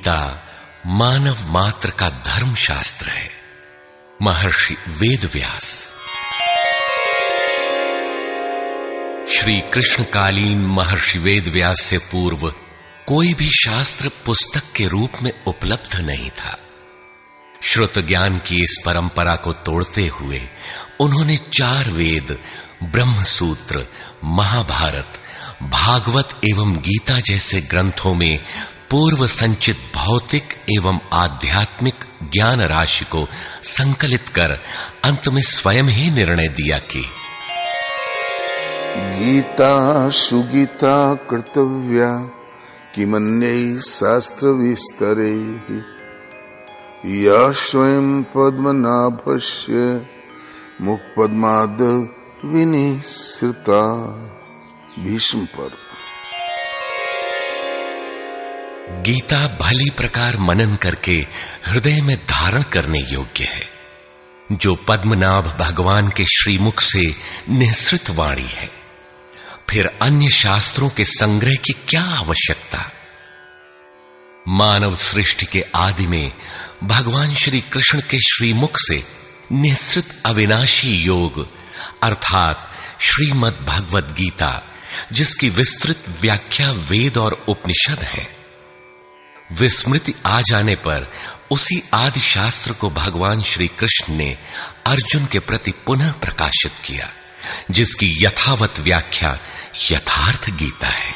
गीता मानव मात्र का धर्म शास्त्र है। महर्षि वेदव्यास। श्री कृष्णकालीन महर्षि वेदव्यास से पूर्व कोई भी शास्त्र पुस्तक के रूप में उपलब्ध नहीं था। श्रुत ज्ञान की इस परंपरा को तोड़ते हुए उन्होंने 4 वेद, ब्रह्मसूत्र, महाभारत, भागवत एवं गीता जैसे ग्रंथों में पूर्व संचित भौतिक एवं आध्यात्मिक ज्ञान राशि को संकलित कर अंत में स्वयं ही निर्णय दिया कि गीता सुगीता कर्तव्या किमन्यै शास्त्र विस्तरे या स्वयं पद्मनाभस्य मुखपद्माद विनिसृता। भीष्म पर्व। गीता भली प्रकार मनन करके हृदय में धारण करने योग्य है, जो पद्मनाभ भगवान के श्रीमुख से निःसृत वाणी है। फिर अन्य शास्त्रों के संग्रह की क्या आवश्यकता? मानव सृष्टि के आदि में भगवान श्री कृष्ण के श्रीमुख से निःसृत अविनाशी योग अर्थात श्रीमद् भगवद गीता, जिसकी विस्तृत व्याख्या वेद और उपनिषद है, विस्मृति आ जाने पर उसी आदि शास्त्र को भगवान श्री कृष्ण ने अर्जुन के प्रति पुनः प्रकाशित किया, जिसकी यथावत व्याख्या यथार्थ गीता है।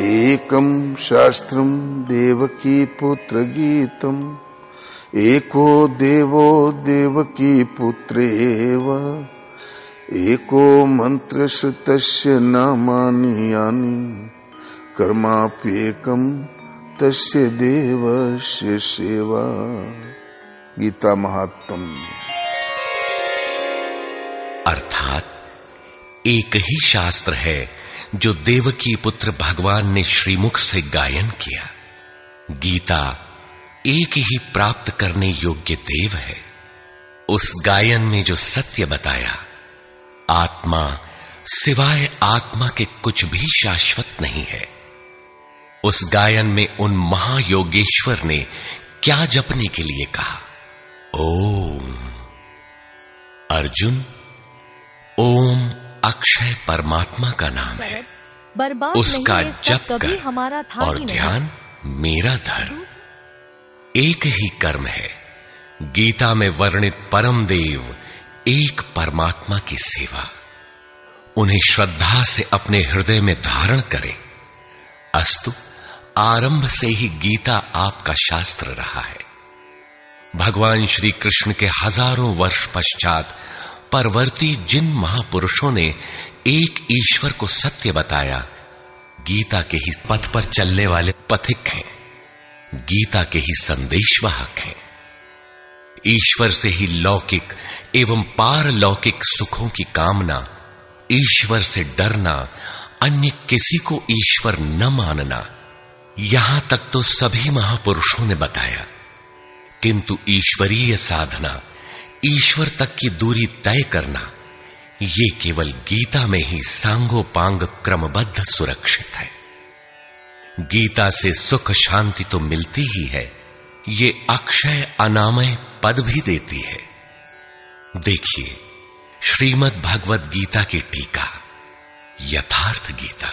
एकम शास्त्रम देवकी पुत्र गीतम एको देवो देवकी पुत्रेव एको मंत्र श्रुतस्य नामानि यानि कर्माप्येकम तस्य देवस्य सेवा। गीता महात्म्य। अर्थात एक ही शास्त्र है जो देवकी पुत्र भगवान ने श्रीमुख से गायन किया। गीता एक ही प्राप्त करने योग्य देव है। उस गायन में जो सत्य बताया, आत्मा सिवाय आत्मा के कुछ भी शाश्वत नहीं है। उस गायन में उन महायोगेश्वर ने क्या जपने के लिए कहा? ओम। अर्जुन, ओम अक्षय परमात्मा का नाम है, उसका जप कर और ध्यान मेरा धर। एक ही कर्म है। गीता में वर्णित परम देव एक परमात्मा की सेवा। उन्हें श्रद्धा से अपने हृदय में धारण करें। अस्तु, आरंभ से ही गीता आपका शास्त्र रहा है। भगवान श्री कृष्ण के हजारों वर्ष पश्चात परवर्ती जिन महापुरुषों ने एक ईश्वर को सत्य बताया, गीता के ही पथ पर चलने वाले पथिक हैं, गीता के ही संदेशवाहक हैं। ईश्वर से ही लौकिक एवं पारलौकिक सुखों की कामना, ईश्वर से डरना, अन्य किसी को ईश्वर न मानना, यहां तक तो सभी महापुरुषों ने बताया। किंतु ईश्वरीय साधना, ईश्वर तक की दूरी तय करना, ये केवल गीता में ही सांगोपांग क्रमबद्ध सुरक्षित है। गीता से सुख शांति तो मिलती ही है, ये अक्षय अनामय पद भी देती है। देखिए श्रीमद् भगवद गीता की टीका, यथार्थ गीता।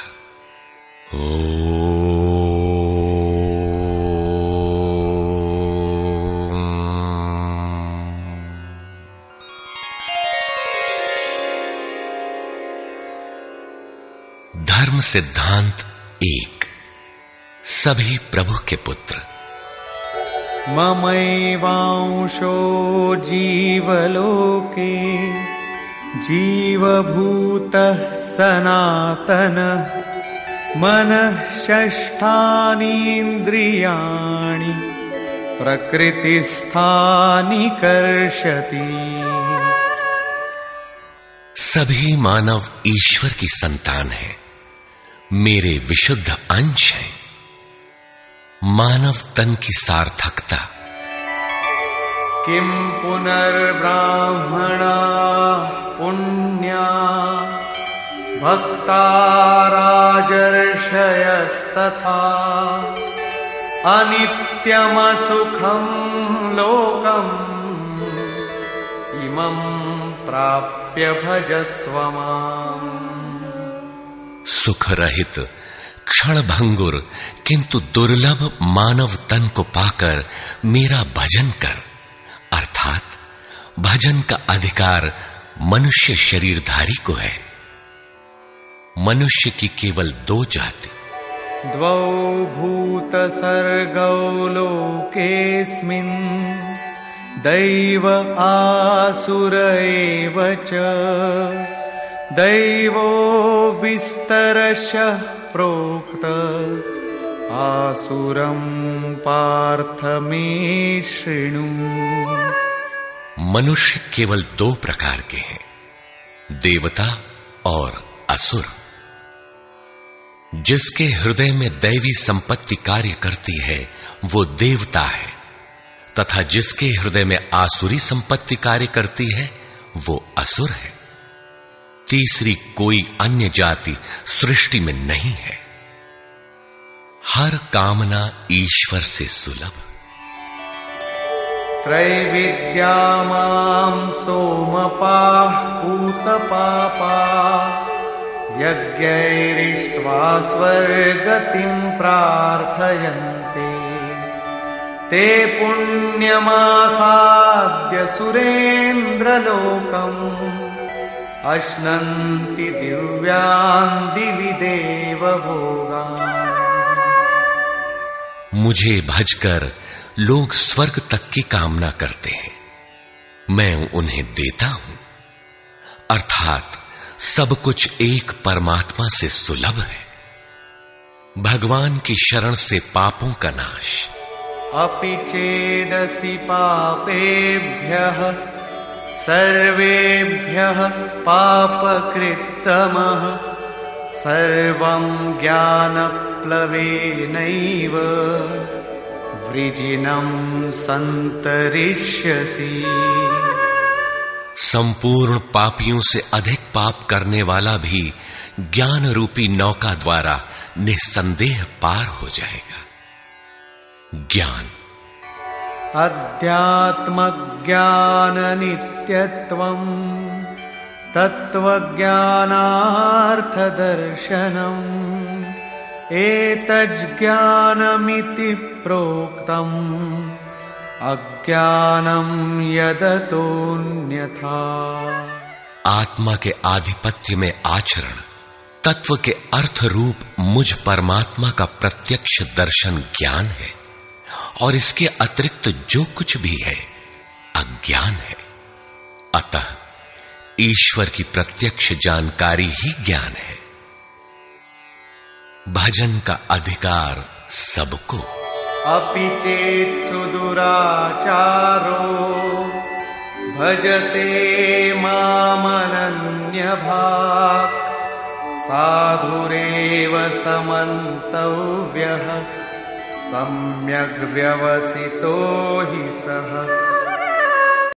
धर्म सिद्धांत 1। सभी प्रभु के पुत्र। ममैवांशो जीवलोके जीवभूतः सनातनः मनः षष्ठानीन्द्रियाणि प्रकृतिस्थानि कर्षति। सभी मानव ईश्वर की संतान है, मेरे विशुद्ध अंश हैं। मानव तन की सार्थकता। किम पुनर्ब्राह्मणा पुण्या भक्ता राजर्षयस्तथा अनित्यमसुखं लोकम् इमं प्राप्य भजस्व माम्। सुख रहित क्षण भंगुर किंतु दुर्लभ मानव तन को पाकर मेरा भजन कर, अर्थात भजन का अधिकार मनुष्य शरीरधारी को है। मनुष्य की केवल दो जाति, द्वौ भूत सर्गौ लोकेस्मिन् दैव आसुर एव च। दैवो विस्तरशः प्रोक्त आसुरं पार्थ मे शृणु। मनुष्य केवल दो प्रकार के हैं, देवता और असुर। जिसके हृदय में दैवी संपत्ति कार्य करती है वो देवता है, तथा जिसके हृदय में आसुरी संपत्ति कार्य करती है वो असुर है। तीसरी कोई अन्य जाति सृष्टि में नहीं है। हर कामना ईश्वर से सुलभ। त्रैविद्या मां सोमपाः पूतपापा यज्ञैरिष्ट्वा स्वर्गतिं प्रार्थयन्ते। ते पुण्यमासाद्य सुरेन्द्रलोकम् अश्नन्ति दिव्यान् दिवि देव भोगान्। मुझे भजकर लोग स्वर्ग तक की कामना करते हैं, मैं उन्हें देता हूं, अर्थात सब कुछ एक परमात्मा से सुलभ है। भगवान की शरण से पापों का नाश। अपि चेदसि पापेभ्यः सर्वेभ्यः पापकृत्तमः सर्वं ज्ञानप्लवेनैव वृजिनं संतरिष्यसि। संपूर्ण पापियों से अधिक पाप करने वाला भी ज्ञान रूपी नौका द्वारा निस्संदेह पार हो जाएगा। ज्ञान अध्यात्मज्ञान नित्यत्वं तत्त्वज्ञानार्थदर्शनम् एतज्ज्ञानमिति प्रोक्तम् अज्ञानम यदतोऽन्यथा। आत्मा के आधिपत्य में आचरण, तत्व के अर्थ रूप मुझ परमात्मा का प्रत्यक्ष दर्शन ज्ञान है, और इसके अतिरिक्त जो कुछ भी है अज्ञान है। अतः ईश्वर की प्रत्यक्ष जानकारी ही ज्ञान है। भजन का अधिकार सबको। अपि चेत् सुदुराचारो भजते मामनन्यभाक् साधुरेव समन्तव्यः सम्यग् व्यवसितो हि सः।